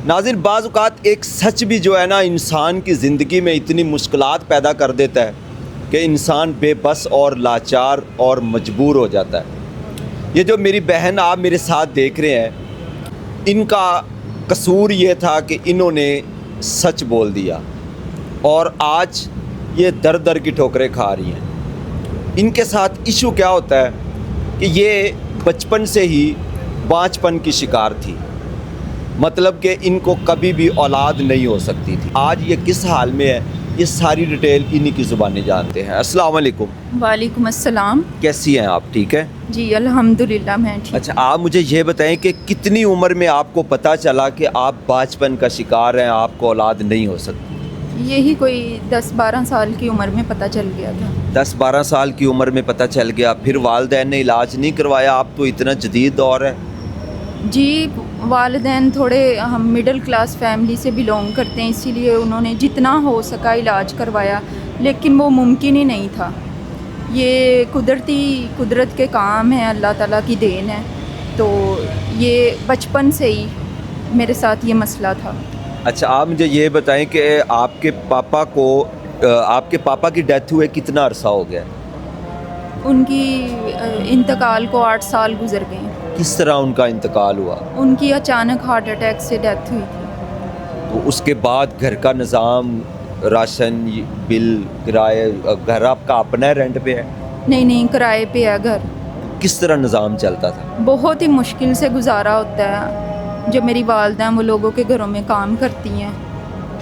ناظرین، بعض اوقات ایک سچ بھی جو ہے نا انسان کی زندگی میں اتنی مشکلات پیدا کر دیتا ہے کہ انسان بے بس اور لاچار اور مجبور ہو جاتا ہے۔ یہ جو میری بہن آپ میرے ساتھ دیکھ رہے ہیں، ان کا قصور یہ تھا کہ انہوں نے سچ بول دیا اور آج یہ در در کی ٹھوکریں کھا رہی ہیں۔ ان کے ساتھ ایشو کیا ہوتا ہے کہ یہ بچپن سے ہی بانجھپن کی شکار تھی، مطلب کہ ان کو کبھی بھی اولاد نہیں ہو سکتی تھی۔ آج یہ کس حال میں ہے، یہ ساری ڈیٹیل انہی کی زبانیں جانتے ہیں۔ السلام علیکم۔ وعلیکم السلام۔ کیسی ہیں آپ؟ ٹھیک ہے جی الحمدللہ میں ٹھیک۔ اچھا، آپ مجھے یہ بتائیں کہ کتنی عمر میں آپ کو پتہ چلا کہ آپ بانجھپن کا شکار ہیں، آپ کو اولاد نہیں ہو سکتی؟ یہی کوئی 10-12 سال کی عمر میں پتہ چل گیا تھا۔ 10-12 سال کی عمر میں پتہ چل گیا، پھر والدین نے علاج نہیں کروایا؟ آپ تو اتنا جدید دور ہے۔ جی والدین تھوڑے ہم مڈل کلاس فیملی سے بلونگ کرتے ہیں، اسی لیے انہوں نے جتنا ہو سکا علاج کروایا، لیکن وہ ممکن ہی نہیں تھا۔ یہ قدرت کے کام ہے، اللہ تعالیٰ کی دین ہے۔ تو یہ بچپن سے ہی میرے ساتھ یہ مسئلہ تھا۔ اچھا، آپ مجھے یہ بتائیں کہ آپ کے پاپا کی ڈیتھ ہوئے کتنا عرصہ ہو گیا؟ ان کی انتقال کو 8 سال گزر گئے۔ کس طرح ان کا انتقال ہوا؟ ان کی اچانک ہارٹ اٹیک سے ڈیتھ ہوئی تھی۔ تو اس کے بعد گھر کا نظام، راشن، بل، کرائے، گھر آپ کا اپنا ہے رینٹ پہ ہے؟ نہیں کرائے پہ ہے گھر۔ کس طرح نظام چلتا تھا؟ بہت ہی مشکل سے گزارا ہوتا ہے۔ جو میری والدہ ہیں وہ لوگوں کے گھروں میں کام کرتی ہیں،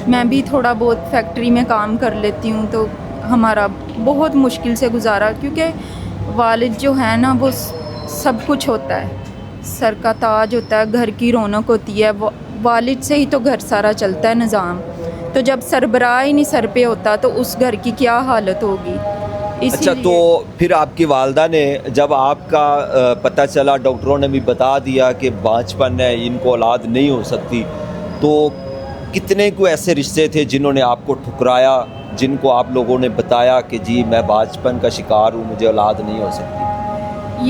میں بھی تھوڑا بہت فیکٹری میں کام کر لیتی ہوں، تو ہمارا بہت مشکل سے گزارا، کیونکہ والد جو ہے نا وہ سب کچھ ہوتا ہے، سر کا تاج ہوتا ہے، گھر کی رونق ہوتی ہے، والد سے ہی تو گھر سارا چلتا ہے نظام۔ تو جب سربراہ ہی نہیں سر پہ ہوتا تو اس گھر کی کیا حالت ہوگی۔ اچھا، تو پھر آپ کی والدہ نے جب آپ کا پتہ چلا، ڈاکٹروں نے بھی بتا دیا کہ بانجھپن ہے، ان کو اولاد نہیں ہو سکتی، تو کتنے کو ایسے رشتے تھے جنہوں نے آپ کو ٹھکرایا، جن کو آپ لوگوں نے بتایا کہ جی میں بانجھپن کا شکار ہوں، مجھے اولاد نہیں ہو سکتی؟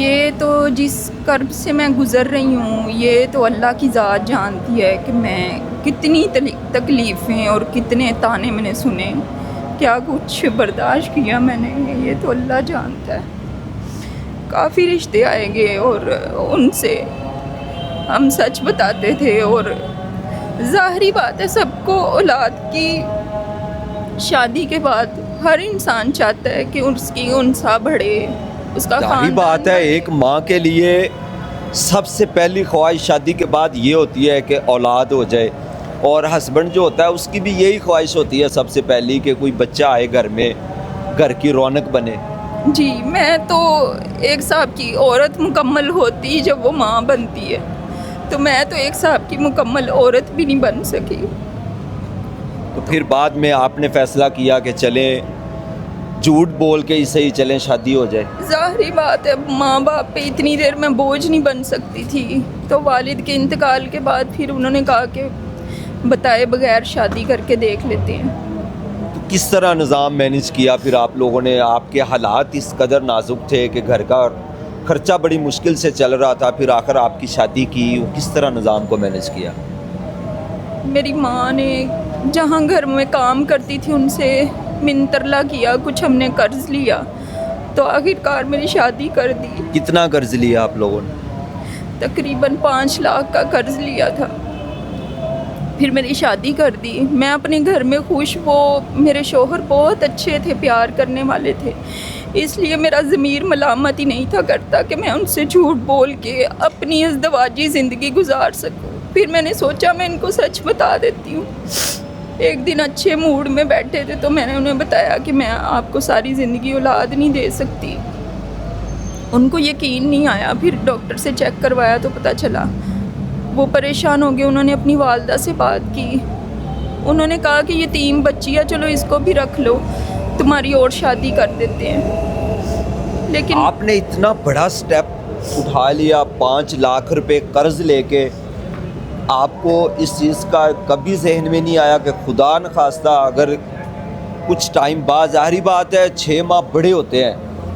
یہ تو جس کرب سے میں گزر رہی ہوں، یہ تو اللہ کی ذات جانتی ہے کہ میں کتنی تکلیفیں اور کتنے تانے میں نے سنے، کیا کچھ برداشت کیا میں نے، یہ تو اللہ جانتا ہے۔ کافی رشتے آئیں گے اور ان سے ہم سچ بتاتے تھے، اور ظاہری بات ہے سب کو اولاد کی شادی کے بعد ہر انسان چاہتا ہے کہ اس کی انسا بڑھے، اس کا ظاہری بات ہے ایک ماں کے لیے سب سے پہلی خواہش شادی کے بعد یہ ہوتی ہے کہ اولاد ہو جائے، اور ہسبینڈ جو ہوتا ہے اس کی بھی یہی خواہش ہوتی ہے سب سے پہلی کہ کوئی بچہ آئے گھر میں، گھر کی رونق بنے۔ جی میں تو ایک صاحب کی عورت مکمل ہوتی جب وہ ماں بنتی ہے، تو میں تو ایک صاحب کی مکمل عورت بھی نہیں بن سکی۔ تو پھر بعد میں آپ نے فیصلہ کیا کہ چلیں جھوٹ بول کے ہی صحیح، چلیں شادی ہو جائے۔ ظاہری بات ہے ماں باپ پہ اتنی دیر میں بوجھ نہیں بن سکتی تھی، تو والد کے انتقال کے بعد پھر انہوں نے کہا کہ بتائے بغیر شادی کر کے دیکھ لیتے ہیں۔ تو کس طرح نظام مینیج کیا پھر آپ لوگوں نے؟ آپ کے حالات اس قدر نازک تھے کہ گھر کا خرچہ بڑی مشکل سے چل رہا تھا، پھر آخر آپ کی شادی کی، کس طرح نظام کو مینیج کیا؟ میری ماں نے جہاں گھر میں کام کرتی تھی ان سے منترلا کیا، کچھ ہم نے قرض لیا، تو آخرکار میری شادی کر دی۔ کتنا قرض لیا آپ لوگوں نے؟ تقریباً 5 لاکھ کا قرض لیا تھا، پھر میری شادی کر دی۔ میں اپنے گھر میں خوش، وہ میرے شوہر بہت اچھے تھے، پیار کرنے والے تھے، اس لیے میرا ضمیر ملامت ہی نہیں تھا کرتا کہ میں ان سے جھوٹ بول کے اپنی ازدواجی زندگی گزار سکوں۔ پھر میں نے سوچا میں ان کو سچ بتا دیتی ہوں۔ ایک دن اچھے موڈ میں بیٹھے تھے تو میں نے انہیں بتایا کہ میں آپ کو ساری زندگی اولاد نہیں دے سکتی۔ ان کو یقین نہیں آیا، پھر ڈاکٹر سے چیک کروایا تو پتہ چلا۔ وہ پریشان ہو گئے، انہوں نے اپنی والدہ سے بات کی، انہوں نے کہا کہ یہ 3 بچی ہے، چلو اس کو بھی رکھ لو، تمہاری اور شادی کر دیتے ہیں۔ لیکن آپ نے اتنا بڑا سٹیپ اٹھا لیا، 5 لاکھ روپے قرض لے کے، آپ کو اس چیز کا کبھی ذہن میں نہیں آیا کہ خدا نخواستہ اگر کچھ ٹائم بعد، ظاہری بات ہے 6 ماہ بڑے ہوتے ہیں،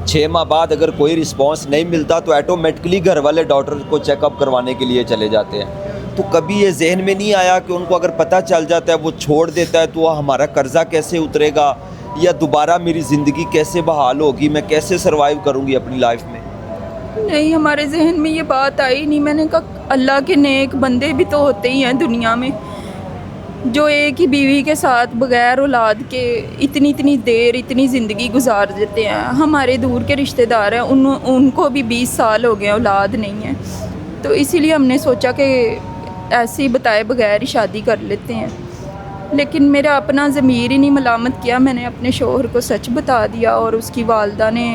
6 ماہ بعد اگر کوئی رسپانس نہیں ملتا تو ایٹومیٹکلی گھر والے ڈاکٹر کو چیک اپ کروانے کے لیے چلے جاتے ہیں، تو کبھی یہ ذہن میں نہیں آیا کہ ان کو اگر پتہ چل جاتا ہے وہ چھوڑ دیتا ہے تو ہمارا قرضہ کیسے اترے گا، یا دوبارہ میری زندگی کیسے بحال ہوگی، میں کیسے سروائیو کروں گی اپنی لائف میں؟ نہیں، ہمارے ذہن میں یہ بات آئی نہیں. میں نے کہا اللہ کے نیک بندے بھی تو ہوتے ہی ہیں دنیا میں، جو ایک ہی بیوی کے ساتھ بغیر اولاد کے اتنی دیر اتنی زندگی گزار دیتے ہیں. ہمارے دور کے رشتہ دار ہیں، ان کو بھی 20 سال ہو گئے اولاد نہیں ہے، تو اسی لیے ہم نے سوچا کہ ایسے ہی بتائے بغیر ہی شادی کر لیتے ہیں. لیکن میرا اپنا ضمیر ہی نہیں ملامت کیا. میں نے اپنے شوہر کو سچ بتا دیا، اور اس کی والدہ نے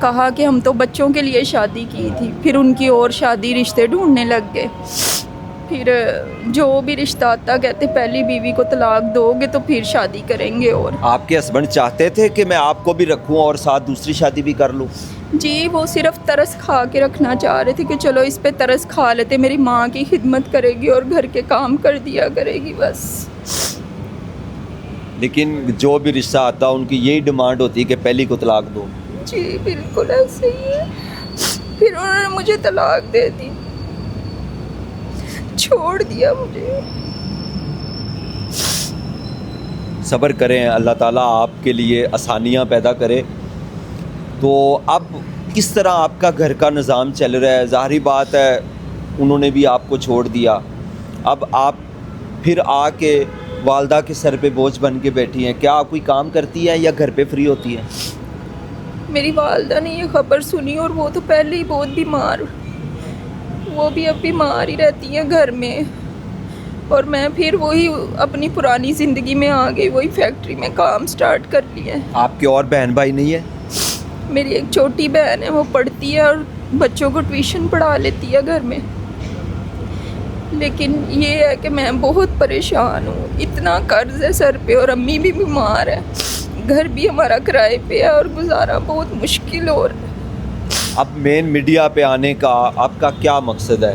کہا کہ ہم تو بچوں کے لیے شادی کی تھی. پھر ان کی اور شادی رشتے ڈھونڈنے لگ گئے. پھر جو بھی رشتہ آتا کہتے پہلی بیوی کو طلاق دو گے تو پھر شادی کریں گے. اور آپ کے ہسبینڈ چاہتے تھے کہ میں آپ کو بھی رکھوں اور ساتھ دوسری شادی بھی کر لوں؟ جی، وہ صرف ترس کھا کے رکھنا چاہ رہے تھے کہ چلو اس پہ ترس کھا لیتے، میری ماں کی خدمت کرے گی اور گھر کے کام کر دیا کرے گی بس. لیکن جو بھی رشتہ آتا ان کی یہی ڈیمانڈ ہوتی ہے کہ پہلی کو طلاق دو. جی بالکل ایسے ہی ہے. پھر انہوں نے مجھے طلاق دے دی، چھوڑ دیا مجھے. صبر کریں، اللہ تعالیٰ آپ کے لیے آسانیاں پیدا کرے. تو اب کس طرح آپ کا گھر کا نظام چل رہا ہے؟ ظاہری بات ہے انہوں نے بھی آپ کو چھوڑ دیا، اب آپ پھر آ کے والدہ کے سر پہ بوجھ بن کے بیٹھی ہیں. کیا آپ کوئی کام کرتی ہیں یا گھر پہ فری ہوتی ہیں؟ میری والدہ نے یہ خبر سنی، اور وہ تو پہلے ہی بہت بیمار، وہ بھی اب بیمار ہی رہتی ہیں گھر میں. اور میں پھر وہی اپنی پرانی زندگی میں آ گئی، وہی فیکٹری میں کام سٹارٹ کر لیا. آپ کے اور بہن بھائی نہیں ہیں؟ میری ایک چھوٹی بہن ہے، وہ پڑھتی ہے اور بچوں کو ٹیوشن پڑھا لیتی ہے گھر میں. لیکن یہ ہے کہ میں بہت پریشان ہوں، اتنا قرض ہے سر پہ، اور امی بھی بیمار ہے، گھر بھی ہمارا کرائے پہ ہے، اور گزارا بہت مشکل ہو رہا ہے. اب مین میڈیا پہ آنے کا آپ کا کیا مقصد ہے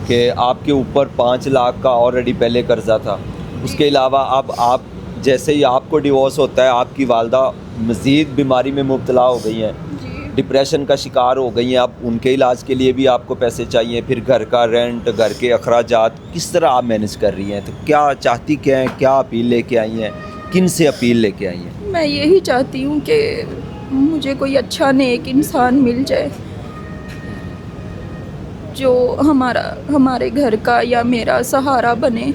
کہ آپ کے اوپر 5 لاکھ کا آلریڈی پہلے قرضہ تھا، اس کے علاوہ اب آپ جیسے ہی آپ کو ڈیورس ہوتا ہے آپ کی والدہ مزید بیماری میں مبتلا ہو گئی ہیں، ڈپریشن کا شکار ہو گئی ہیں، اب ان کے علاج کے لیے بھی آپ کو پیسے چاہیے، پھر گھر کا رینٹ، گھر کے اخراجات، کس طرح آپ مینیج کر رہی ہیں؟ تو کیا چاہتی کیا ہیں؟ کیا اپیل لے کے آئی ہیں؟ کن سے اپیل لے کے آئی ہیں؟ میں یہی چاہتی ہوں کہ مجھے کوئی اچھا نیک انسان مل جائے جو ہمارے گھر کا یا میرا سہارا بنے.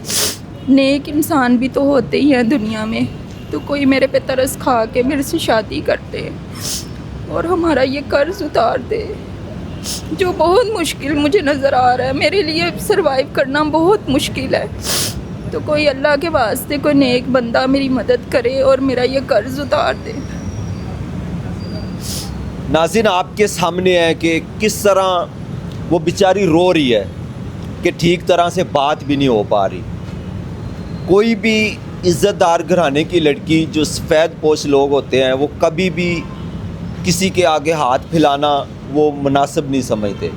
نیک انسان بھی تو ہوتے ہی ہیں دنیا میں، تو کوئی میرے پہ ترس کھا کے میرے سے شادی کرتے اور ہمارا یہ قرض اتار دے، جو بہت مشکل مجھے نظر آ رہا ہے. میرے لیے سروائیو کرنا بہت مشکل ہے. تو کوئی اللہ کے واسطے کوئی نیک بندہ میری مدد کرے اور میرا یہ قرض اتار دے. ناظرین، آپ کے سامنے ہے کہ کس طرح وہ بیچاری رو رہی ہے کہ ٹھیک طرح سے بات بھی نہیں ہو پا رہی. کوئی بھی عزت دار گھرانے کی لڑکی جو سفید پوش لوگ ہوتے ہیں وہ کبھی بھی کسی کے آگے ہاتھ پھیلانا وہ مناسب نہیں سمجھتے.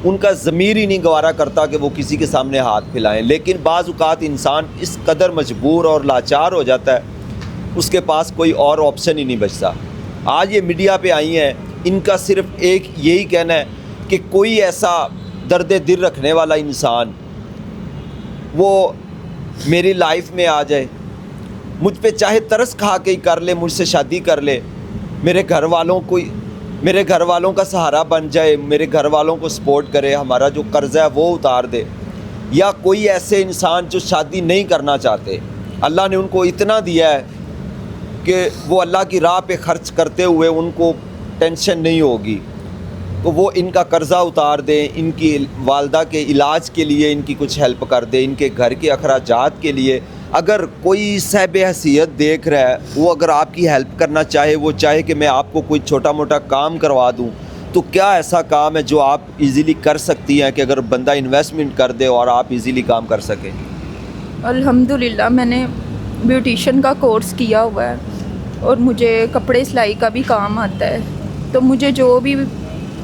ان کا ضمیر ہی نہیں گوارا کرتا کہ وہ کسی کے سامنے ہاتھ پھیلائیں. لیکن بعض اوقات انسان اس قدر مجبور اور لاچار ہو جاتا ہے، اس کے پاس کوئی اور آپشن ہی نہیں بچتا. آج یہ میڈیا پہ آئی ہیں، ان کا صرف ایک یہی کہنا ہے کہ کوئی ایسا درد دل رکھنے والا انسان وہ میری لائف میں آ جائے، مجھ پہ چاہے ترس کھا کے ہی کر لے، مجھ سے شادی کر لے، میرے گھر والوں کا سہارا بن جائے، میرے گھر والوں کو سپورٹ کرے، ہمارا جو قرضہ ہے وہ اتار دے. یا کوئی ایسے انسان جو شادی نہیں کرنا چاہتے، اللہ نے ان کو اتنا دیا ہے کہ وہ اللہ کی راہ پہ خرچ کرتے ہوئے ان کو ٹینشن نہیں ہوگی، تو وہ ان کا قرضہ اتار دیں، ان کی والدہ کے علاج کے لیے ان کی کچھ ہیلپ کر دیں، ان کے گھر کے اخراجات کے لیے. اگر کوئی صاحب حیثیت دیکھ رہا ہے، وہ اگر آپ کی ہیلپ کرنا چاہے، وہ چاہے کہ میں آپ کو کوئی چھوٹا موٹا کام کروا دوں، تو کیا ایسا کام ہے جو آپ ایزیلی کر سکتی ہیں کہ اگر بندہ انویسٹمنٹ کر دے اور آپ ایزیلی کام کر سکیں؟ الحمدللہ میں نے بیوٹیشن کا کورس کیا ہوا ہے اور مجھے کپڑے سلائی کا بھی کام آتا ہے. تو مجھے جو بھی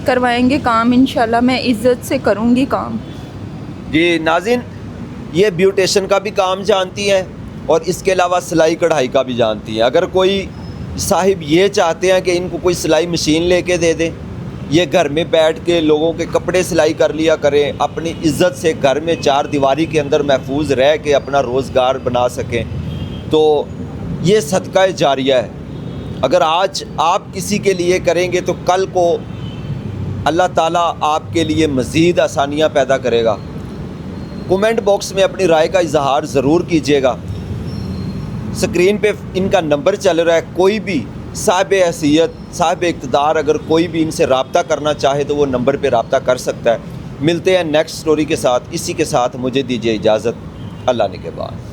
کروائیں گے کام انشاءاللہ میں عزت سے کروں گی کام. جی ناظرین، یہ بیوٹیشن کا بھی کام جانتی ہیں اور اس کے علاوہ سلائی کڑھائی کا بھی جانتی ہیں. اگر کوئی صاحب یہ چاہتے ہیں کہ ان کو کوئی سلائی مشین لے کے دے دیں یہ گھر میں بیٹھ کے لوگوں کے کپڑے سلائی کر لیا کریں، اپنی عزت سے گھر میں چار دیواری کے اندر محفوظ رہ کے اپنا روزگار بنا سکیں، تو یہ صدقہ جاریہ ہے۔ اگر آج آپ کسی کے لیے کریں گے تو کل کو اللہ تعالیٰ آپ کے لیے مزید آسانیاں پیدا کرے گا۔ کومنٹ باکس میں اپنی رائے کا اظہار ضرور کیجیے گا۔ سکرین پہ ان کا نمبر چل رہا ہے، کوئی بھی صاحب حیثیت صاحب اقتدار اگر کوئی بھی ان سے رابطہ کرنا چاہے تو وہ نمبر پہ رابطہ کر سکتا ہے۔ ملتے ہیں نیکسٹ سٹوری کے ساتھ، اسی کے ساتھ مجھے دیجیے اجازت، اللہ نے کے بعد۔